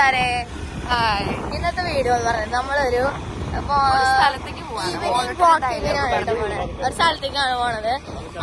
കൂട്ടുകാരെ, ഇന്നത്തെ വീഡിയോ എന്ന് പറയുന്നത് നമ്മളൊരു ഈവനിങ് വാക്കിങ്ങിനാണ് ഒരു സ്ഥലത്തേക്കാണ് പോണത്.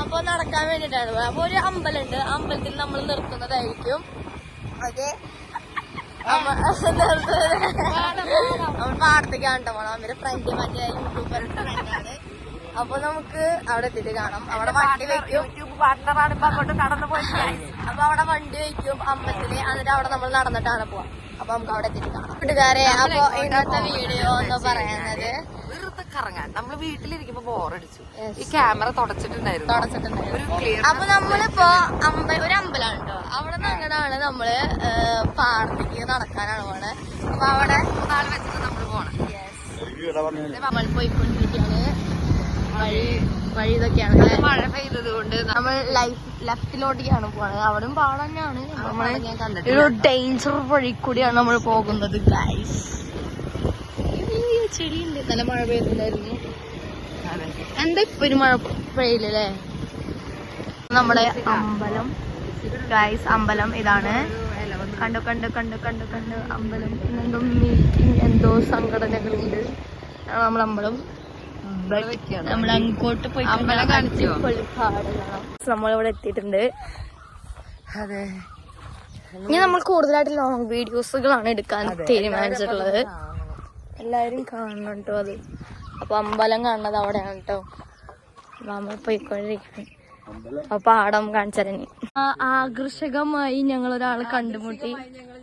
അപ്പൊ നടക്കാൻ വേണ്ടിട്ടാണ് പോയത്. അപ്പൊ ഒരു അമ്പലമുണ്ട്, അമ്പലത്തിൽ നമ്മൾ നിർത്തുന്നതായിരിക്കും. ഓക്കെ, നമ്മൾ പാടത്തേക്കാണ് പോണം. അവര് ഫ്രണ്ട് മറ്റേ യൂട്യൂബർ ഫ്രണ്ടാണ്. അപ്പൊ നമുക്ക് അവിടെ എത്തിയിട്ട് കാണാം. അവിടെ വണ്ടി വെക്കും, അപ്പൊ അവിടെ വണ്ടി വെക്കും അമ്പലത്തില്. എന്നിട്ട് അവിടെ നമ്മൾ നടന്നിട്ടാണ് പോവാ. അപ്പൊ നമുക്ക് അവിടെ എത്തിയിട്ട് കാണാം കൂട്ടുകാരെ. അപ്പൊ ഇന്നത്തെ വീഡിയോ എന്ന് പറയുന്നത് കറങ്ങാൻ നമ്മള് വീട്ടിലിരിക്കുമ്പോ ബോറടിച്ചു. ഈ ക്യാമറ തുടച്ചിട്ടുണ്ടായിരുന്നു. അപ്പൊ നമ്മളിപ്പോ ഒരു അമ്പലമാണ് കേട്ടോ. അവിടെ നിന്ന് അങ്ങനെയാണ് നമ്മള് പാടത്തേക്ക് നടക്കാനാണ് പോണത്. അപ്പൊ അവിടെ നാളെ വെച്ചിട്ട് നമ്മള് പോണം. നമ്മൾ പോയിക്കൊണ്ടിരിക്കുകയാണ്. വഴി ഇതൊക്കെയാണ്. മഴ പെയ്തത് കൊണ്ട് നമ്മൾ ലെഫ്റ്റിലോട്ടേക്കാണ് പോണത്. അവിടെയും പാടം തന്നെയാണ്. ഒരു ഡേഞ്ചർ വഴി കൂടിയാണ് നമ്മൾ പോകുന്നത് ഗൈസ്. ചെടിയുണ്ട്. നല്ല മഴ പെയ്തിട്ടുണ്ടായിരുന്നു. എന്താ ഇപ്പൊ ഒരു മഴ പെയ്യില്ലേ? നമ്മുടെ അമ്പലം ഗൈസ്, അമ്പലം ഇതാണ്. കണ്ടു അമ്പലം. എന്തോ മീറ്റിംഗ്, എന്തോ സംഘടനകളുണ്ട്. നമ്മൾ അമ്പലം നമ്മൾ അങ്ങോട്ട് പോയി അമ്പലം കാണിച്ചോ? നമ്മളിവിടെ എത്തിയിട്ടുണ്ട്. അതെ, ഇനി നമ്മൾ കൂടുതലായിട്ട് ലോങ് വീഡിയോസുകളാണ് എടുക്കാൻ തീരുമാനിച്ചിട്ടുള്ളത്. എല്ലാരും കാണണം കേട്ടോ അത്. അപ്പൊ അമ്പലം കാണുന്നത് അവിടെയാണ് കേട്ടോ. നമ്മൾ പോയിക്കൊണ്ടിരിക്കണം. അപ്പൊ പാടം കാണിച്ചറിഞ്ഞു. ആകർഷകമായി ഞങ്ങൾ ഒരാളെ കണ്ടുമുട്ടി.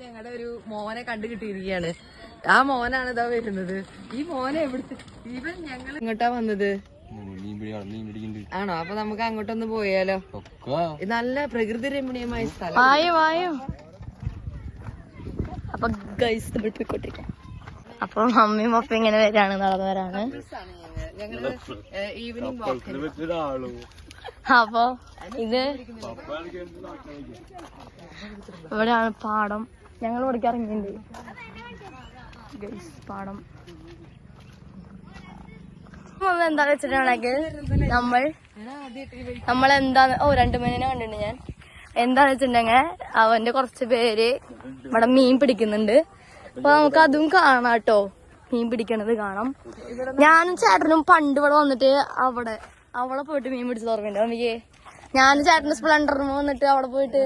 ഞങ്ങളുടെ ഒരു മോനെ കണ്ടു കിട്ടിയിരിക്കുകയാണ്. ആ മോനാണ് ഇതാ വരുന്നത്. ഈ മോനെ എവിടുത്തെ ഇവൻ ഞങ്ങൾ ഇങ്ങോട്ടാ വന്നത് ആണോ? അപ്പൊ നമുക്ക് അങ്ങോട്ടൊന്ന് പോയാലോ? നല്ല പ്രകൃതി രമണീയമായ സ്ഥലം. വായോ. അപ്പൊ ഗൈസ് നമ്മൾ പോയിക്കൊണ്ടിരിക്കാം. അപ്പൊ മമ്മിയും പപ്പയും ഇങ്ങനെ വരാണ്, നടന്നവരാണ്. ഞങ്ങള് ഈവനിങ് വാക്കിന്. അപ്പൊ ഇത് ഇവിടെയാണ് പാടം. ഞങ്ങൾ ഇവിടേക്ക് ഇറങ്ങിയിട്ടുണ്ട് ഗൈസ്. പാടം എന്താന്ന് വെച്ചിട്ടുണ്ടെങ്കിൽ നമ്മൾ എന്താന്ന് 2 മീനിനെ കണ്ടിട്ടുണ്ട് ഞാൻ. എന്താന്ന് വെച്ചിട്ടുണ്ടെങ്കിൽ അവന്റെ കുറച്ച് പേര് ഇവിടെ മീൻ പിടിക്കുന്നുണ്ട്. അപ്പൊ നമുക്ക് അതും കാണാം കേട്ടോ. മീൻ പിടിക്കണത് കാണാം. ഞാനും ചേട്ടനും പണ്ട് ഇവിടെ വന്നിട്ട് അവിടെ പോയിട്ട് മീൻ പിടിച്ച് ഓർമ്മയുണ്ട് നമുക്ക്. ഞാനും ചേട്ടന്റെ സ്പ്ലെൻഡറിന് വന്നിട്ട് അവിടെ പോയിട്ട്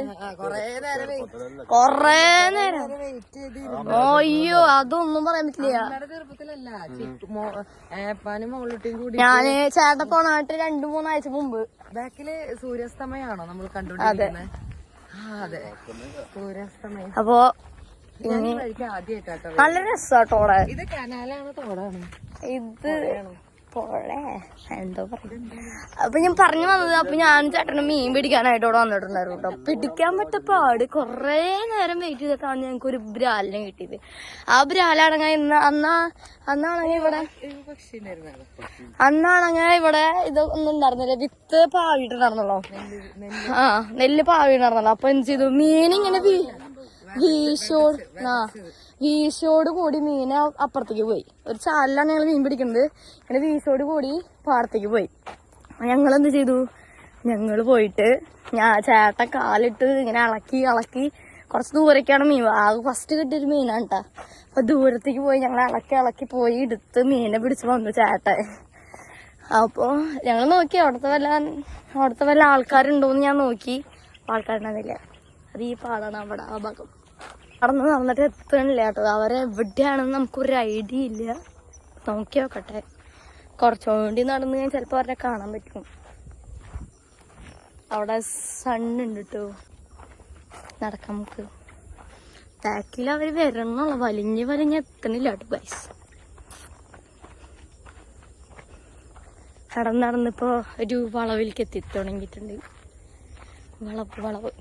കൊറേ നേരം അയ്യോ അതൊന്നും പറയാൻ പറ്റില്ല. ഞാന് ചേട്ടൻ പോണായിട്ട് 2-3 ആഴ്ച മുമ്പ്. ബാക്കില് സൂര്യാസ്തമയാണോ നമ്മൾ കണ്ടോണ്ടിരിക്കുന്നത്? അതെ, സൂര്യാസ്തമയം. അപ്പൊ ആദ്യമായിട്ടോ നല്ല രസാട്ടോ. ഇത് കനാലാണോ തോടാണ്? ഇത് പോളെ എന്തോ പറയുന്നത്. അപ്പൊ ഞാൻ പറഞ്ഞു വന്നത്, അപ്പൊ ഞാൻ ചേട്ടന് മീൻ പിടിക്കാനായിട്ട് ഇവിടെ വന്നിട്ടുണ്ടായിരുന്നു കേട്ടോ. പിടിക്കാൻ പറ്റ പാട് കൊറേ നേരം വെയിറ്റ് ചെയ്തിട്ടാണ് ഞങ്ങക്ക് ഒരു ബ്രാലിനെ കിട്ടിയത്. ആ ബ്രാലാണെങ്കിൽ അന്നാണെങ്കിൽ ഇവിടെ ഇതൊന്നും ഉണ്ടായിരുന്നില്ല. വിത്ത് പാവിട്ടുണ്ടായിരുന്നല്ലോ. നെല്ല് പാവിട്ടുണ്ടായിരുന്നല്ലോ. അപ്പൊ എന്ത് ചെയ്തു, മീനിങ്ങനെ വീശോട് കൂടി മീനെ അപ്പുറത്തേക്ക് പോയി. ഒരു ചാലിലാണ് ഞങ്ങൾ മീൻ പിടിക്കുന്നത്. ഇങ്ങനെ വീശോട് കൂടി പാടത്തേക്ക് പോയി. ഞങ്ങൾ എന്ത് ചെയ്തു, ഞങ്ങൾ പോയിട്ട് ചേട്ടൻ കാലിട്ട് ഇങ്ങനെ ഇളക്കി കുറച്ച് ദൂരേക്കാണ് മീൻ. ഫസ്റ്റ് കിട്ടിയൊരു മീനാണ് കേട്ടാ. അപ്പൊ ദൂരത്തേക്ക് പോയി ഞങ്ങൾ ഇളക്കി പോയി എടുത്ത് മീനെ പിടിച്ച് വന്നു ചേട്ടൻ. അപ്പൊ ഞങ്ങൾ നോക്കി അവിടുത്തെ വല്ല ആൾക്കാരുണ്ടോന്ന് ഞാൻ നോക്കി. ആൾക്കാരുണ്ടായിരുന്നില്ല. അത് ഈ പാടാണ് അവിടെ ആ ഭാഗം. നടന്നിട്ട് എത്തണില്ല കേട്ടോ. അവരെവിടെയാണെന്ന് നമുക്കൊരു ഐഡിയ ഇല്ല. നോക്കി നോക്കട്ടെ. കുറച്ചുകൂടി നടന്ന് ഞാൻ ചിലപ്പോ അവരെ കാണാൻ പറ്റും. അവിടെ സണ്ണുണ്ട് കേട്ടോ. നടക്കാം നമുക്ക്. ബാക്കിൽ അവര് വരണുള്ള വലിഞ്ഞ് എത്തണില്ല കേട്ടോ ഗൈസ്. നടന്നിപ്പോ ഒരു വളവിലേക്ക് എത്തി തുടങ്ങിയിട്ടുണ്ട്. വളവ്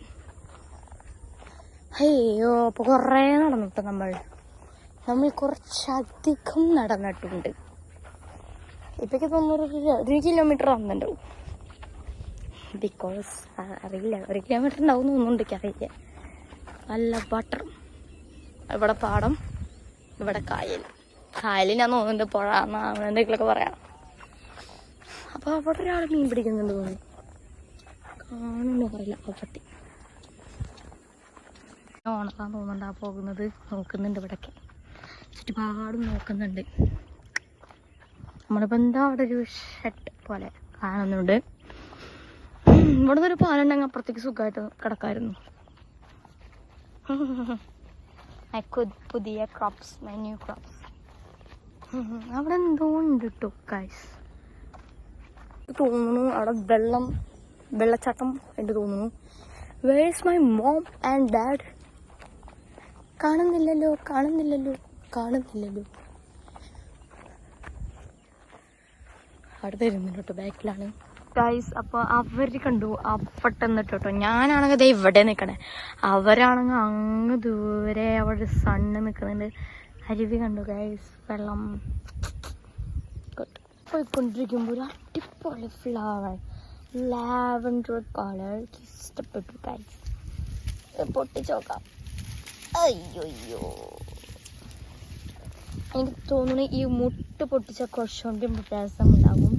അയ്യോ. അപ്പൊ കൊറേ നടന്നിട്ട് നമ്മൾ കുറച്ചധികം നടന്നിട്ടുണ്ട്. ഇപ്പൊക്കെ തോന്നുന്നു 1 കിലോമീറ്റർ വന്നിട്ടുണ്ടാവും. ബിക്കോസ് അറിയില്ല, 1 കിലോമീറ്റർ ഉണ്ടാവും തോന്നുന്നുണ്ട്. എനിക്കറിയില്ല. നല്ല ബട്ടർ. ഇവിടെ പാടം, ഇവിടെ കായൽ ഞാൻ തോന്നുന്നുണ്ട്. പുഴ എന്തെങ്കിലുമൊക്കെ പറയാം. അപ്പൊ അവിടെ ഒരാൾ മീൻ പിടിക്കുന്നുണ്ട് തോന്നുന്നു. കാണുന്നു പറയില്ല. പട്ടി ഓണത്താൻ തോന്നുന്നുണ്ട് ആ പോകുന്നത്. നോക്കുന്നുണ്ട് ഇവിടൊക്കെ ചുറ്റുപാടും നോക്കുന്നുണ്ട്. നമ്മളിപ്പോൾ എന്താ അവിടെ ഒരു ഷെഡ് പോലെ കാണുന്നുണ്ട്. ഇവിടെ ഒരു പാലുണ്ടെങ്കിൽ അപ്പുറത്തേക്ക് സുഖമായിട്ട് കിടക്കായിരുന്നു. പുതിയ ക്രോപ്സ്, ന്യൂ ക്രോപ്സ്. അവിടെ എന്തോ ഉണ്ട് കേട്ടോ ഗൈസ്. തോന്നുന്നു അവിടെ വെള്ളച്ചാട്ടം ഉണ്ട് തോന്നുന്നു. Where is my mom and dad? കാണുന്നില്ലല്ലോ. അവിടെ തരുന്നുണ്ട് കേട്ടോ, ബാക്കിലാണ് ഗൈസ്. അപ്പോൾ അവർ കണ്ടു അപ്പട്ടെന്നിട്ട് കേട്ടോ. ഞാനാണെങ്കിൽ ദേ ഇവിടെ നിൽക്കണേ, അവരാണെങ്കിൽ അങ്ങ് ദൂരെ അവിടെ സണ്ണ് നിൽക്കുന്നുണ്ട്. അരുവി കണ്ടു ഗൈസ്, വെള്ളം പോയിക്കൊണ്ടിരിക്കുമ്പോൾ ഒരു അടിപൊളി ഫ്ലവർ, ലാവൻഡർ കളർ ഇഷ്ടപ്പെട്ടു ഗൈസ്. പൊട്ടിച്ചോക്കാം. അയ്യോ, എനിക്ക് തോന്നുന്നു ഈ മുട്ട് പൊട്ടിച്ച കുറച്ചുകൊണ്ട് വ്യത്യാസം ഉണ്ടാകും.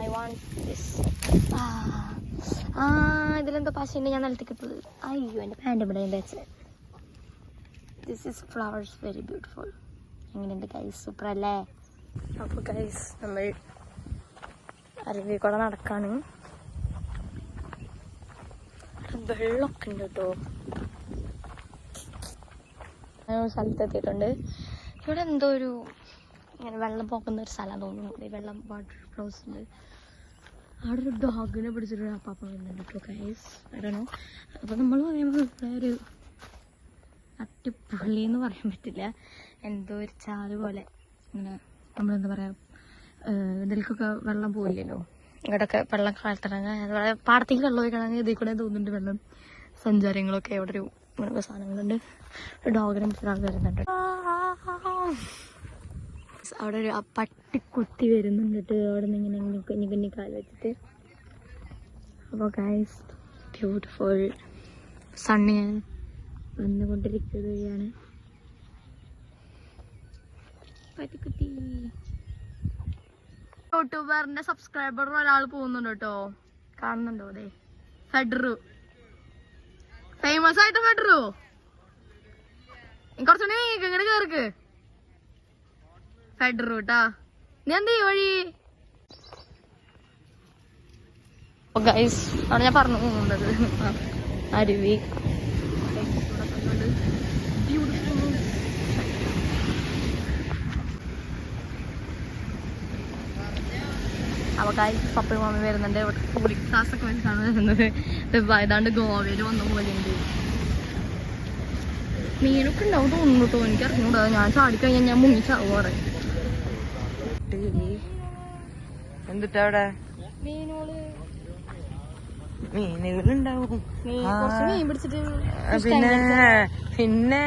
I want this. ഇതിലെന്തോ പശയുണ്ട്, ഞാൻ നിലത്തേക്കിട്ടത്. അയ്യോ, എൻ്റെ പാൻറ് ഇവിടെ വെച്ചത്. This is flowers, very beautiful. എങ്ങനെയുണ്ട് ഗൈസ്? സൂപ്പർ അല്ലേ? അപ്പോൾ ഗൈസ് നമ്മൾ അരുവി കൂടെ നടക്കാണ്. വെള്ളമൊക്കെ ഉണ്ട് കേട്ടോ. ഞാൻ സ്ഥലത്തെത്തിയിട്ടുണ്ട്. ഇവിടെ എന്തോ ഒരു ഇങ്ങനെ വെള്ളം പോകുന്ന ഒരു സ്ഥലം തോന്നുന്നു. വെള്ളം വാട്ടർ ഫ്ലോസ് ഉണ്ട്. അവിടെ ഒരു ഡോഗിനെ പിടിച്ചിട്ട് അപ്പാപ്പ വരുന്നുണ്ട് കേട്ടോ ഗൈസ്. ഇടണോ? അപ്പോൾ നമ്മൾ പറയുമ്പോൾ ഒരു അട്ടിപ്പുള്ളി എന്ന് പറയാൻ പറ്റില്ല, എന്തോ ഒരു ചാല് പോലെ ഇങ്ങനെ നമ്മളെന്താ പറയുക, ഇതിലേക്കൊക്കെ വെള്ളം പോയില്ലല്ലോ, ഇവിടെയൊക്കെ വെള്ളം കാലത്തിറങ്ങാൻ അതുപോലെ പാടത്തേക്ക് വെള്ളം ഒഴിക്കണമെങ്കിൽ ഇതിൽ കൂടെ തോന്നുന്നുണ്ട് വെള്ളം സഞ്ചാരങ്ങളൊക്കെ. അവിടെ ഒരു ഇങ്ങനെയൊക്കെ സാധനങ്ങളുണ്ട്. ഡോഗിനെ പിടിച്ചിട്ട് വരുന്നുണ്ട്. അവിടെ ഒരു പട്ടി കുത്തി വരുന്നുണ്ട് അവിടെ നിന്ന് ഇങ്ങനെ കുഞ്ഞു കുഞ്ഞു കാൽ വെച്ചിട്ട്. അപ്പോൾ ഗൈസ് ബ്യൂട്ടിഫുൾ സണ്ണ് വന്നുകൊണ്ടിരിക്കുകയാണ്. പട്ടിക്കുട്ടി യൂട്യൂബറിന്റെ സബ്സ്ക്രൈബർ ഒരാൾ പോകുന്നുണ്ട് കേട്ടോ, കാണുന്നുണ്ടോ? അതെ, ഫെഡറു, ഫേമസ് ആയിട്ട് ഫെഡറു. കുറച്ചുകൂടി ഇങ്ങോട്ട് കേറിക്ക് ഫെഡറു ട്ടാ. നീ എന്ത് വഴി ഗൈസ് ആണ് ഞാൻ പറഞ്ഞു പോകുന്നത്. അരുവി അപ്പൊ ഗൈസ് പപ്പയും മമ്മി വരുന്നുണ്ട്. ഇവിടെ കൂടി ക്ലാസ് ഒക്കെ വെച്ചാണ് വരുന്നത്. ഏതാണ്ട് ഗോവയിൽ വന്ന പോലെ ഉണ്ട്. മീനൊക്കെ ഉണ്ടാവും തോന്നുന്നു കേട്ടോ, എനിക്ക് അറിഞ്ഞൂടാ. ഞാൻ ചാടിക്കഴിഞ്ഞാൽ ഞാൻ മുങ്ങിച്ചാവും പറയും. എന്തിട്ടാ അവിടെ മീനുകളുണ്ടാവും. മീൻ പിടിച്ചിട്ട് പിന്നെ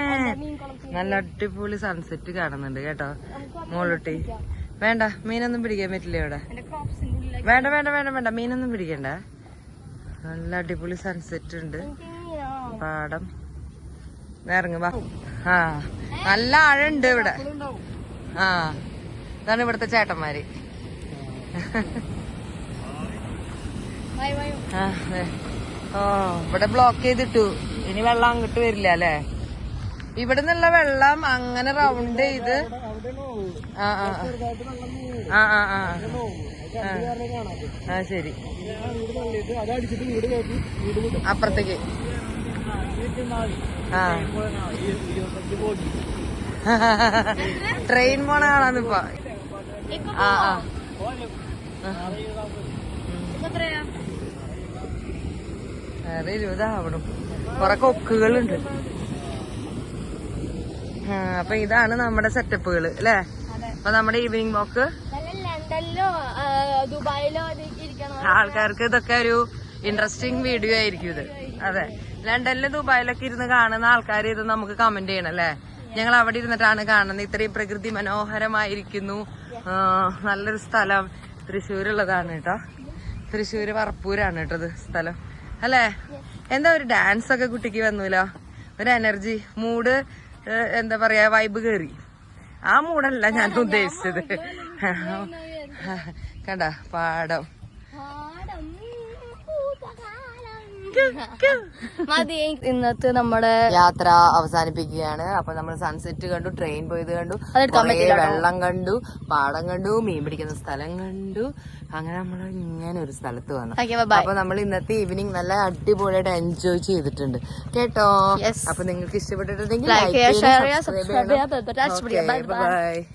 നല്ല അടിപൊളി സൺസെറ്റ് കാണുന്നുണ്ട് കേട്ടോ മോളൊട്ടി. വേണ്ട, മീനൊന്നും പിടിക്കാൻ പറ്റില്ല ഇവിടെ. വേണ്ട മീനൊന്നും പിടിക്കണ്ട. നല്ല അടിപൊളി സൺസെറ്റ് ഉണ്ട്. പാടം ഇറങ്ങുമ്പോ നല്ല ആഴുണ്ട് ഇവിടെ. ഇതാണ് ഇവിടുത്തെ ചേട്ടന്മാര്. ഇവിടെ ബ്ലോക്ക് ചെയ്തിട്ടു. ഇനി വെള്ളം അങ്ങോട്ട് വരില്ല അല്ലേ? ഇവിടെ നിന്നുള്ള വെള്ളം അങ്ങനെ റൗണ്ട് ചെയ്ത് ശരി അപ്പുറത്തേക്ക് ട്രെയിൻ പോണ കാണാന്നിപ്പോ. വേറെ 20 ആവണം. കൊറേ കൊക്കുകളുണ്ട്. അപ്പൊ ഇതാണ് നമ്മുടെ സെറ്റപ്പുകള് അല്ലേ? അപ്പൊ നമ്മുടെ ഈവനിങ് വാക്ക്. ആൾക്കാർക്ക് ഇതൊക്കെ ഒരു ഇൻട്രസ്റ്റിംഗ് വീഡിയോ ആയിരിക്കും ഇത്. അതെ, ലണ്ടനിലും ദുബായിലൊക്കെ ഇരുന്ന് കാണുന്ന ആൾക്കാർ ഇത് നമുക്ക് കമന്റ് ചെയ്യണം അല്ലേ? ഞങ്ങൾ അവിടെ ഇരുന്നിട്ടാണ് കാണുന്നത്. ഇത്രയും പ്രകൃതി മനോഹരമായിരിക്കുന്നു. നല്ലൊരു സ്ഥലം. തൃശ്ശൂരുള്ളതാണ് കേട്ടോ. തൃശ്ശൂര് വറപ്പൂരാണ് കേട്ടത് സ്ഥലം അല്ലേ? എന്താ ഒരു ഡാൻസ് ഒക്കെ കുട്ടിക്ക് വന്നൂലോ, ഒരു എനർജി മൂഡ്, എന്താ പറയാ, വൈബ് കേറി. ആ മൂടല്ല ഞാൻ ഉദ്ദേശിച്ചത്. കണ്ട പാടം മതി ഇന്നത്തെ നമ്മുടെ യാത്ര അവസാനിപ്പിക്കുകയാണ്. അപ്പൊ നമ്മൾ സൺസെറ്റ് കണ്ടു, ട്രെയിൻ പോയത് കണ്ടു, വെള്ളം കണ്ടു, പാടം കണ്ടു, മീൻ പിടിക്കുന്ന സ്ഥലം കണ്ടു. അങ്ങനെ നമ്മൾ ഇങ്ങനെ ഒരു സ്ഥലത്ത് വന്നു. അപ്പൊ നമ്മൾ ഇന്നത്തെ ഈവനിങ് നല്ല അടിപൊളിയായിട്ട് എൻജോയ് ചെയ്തിട്ടുണ്ട് കേട്ടോ. അപ്പൊ നിങ്ങൾക്ക് ഇഷ്ടപ്പെട്ടിട്ടുണ്ടെങ്കിൽ ലൈക്ക് ചെയ്യുക, ഷെയർ ചെയ്യുക, സബ്സ്ക്രൈബ് ചെയ്യുക. ബൈ.